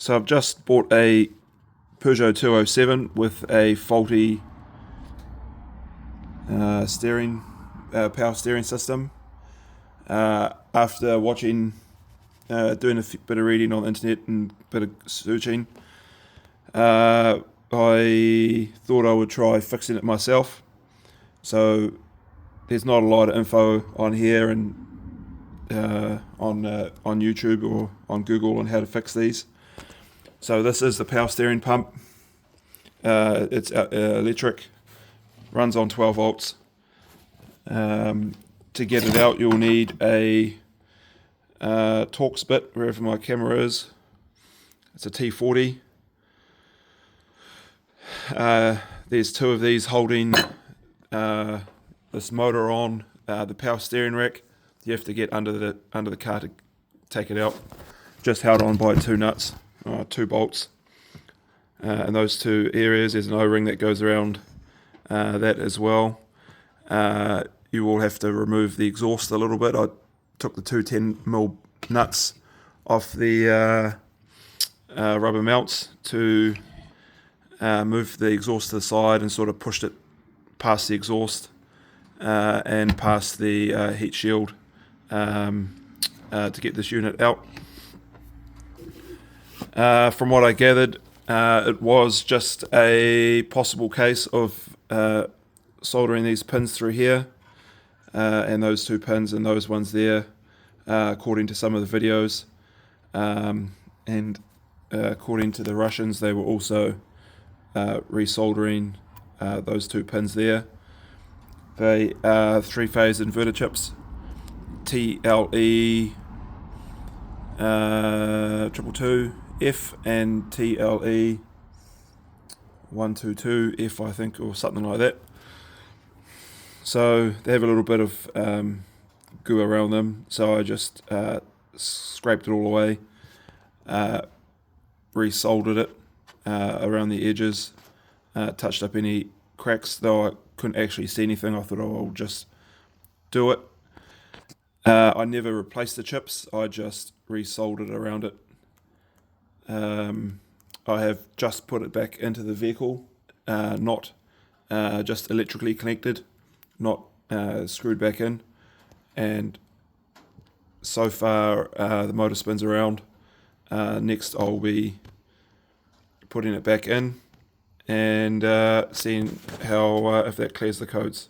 So I've just bought a Peugeot 207 with a faulty power steering system. After watching, doing a bit of reading on the internet and a bit of searching, I thought I would try fixing it myself. So there's not a lot of info on here and on YouTube or on Google on how to fix these. So this is the power steering pump. It's electric, runs on 12 volts. To get it out, you'll need a torx bit wherever my camera is. It's a T40. There's two of these holding this motor on the power steering rack. You have to get under the car to take it out. Just held on by two nuts, two bolts. And those two areas, there's an O-ring that goes around that as well. You will have to remove the exhaust a little bit. I took the two 10mm nuts off the rubber mounts to move the exhaust to the side and sort of pushed it past the exhaust and past the heat shield to get this unit out. From what I gathered, it was just a possible case of soldering these pins through here and those two pins and those ones there, according to some of the videos, and according to the Russians, they were also resoldering those two pins there. They are three-phase inverter chips, TLE7222F and TLE7188F, I think, or something like that. So they have a little bit of goo around them, so I just scraped it all away, resoldered it around the edges, touched up any cracks, though I couldn't actually see anything. I thought, oh, I'll just do it. I never replaced the chips, I just resoldered around it. I have just put it back into the vehicle, not just electrically connected, not screwed back in, and so far the motor spins around. Next I'll be putting it back in and seeing how if that clears the codes.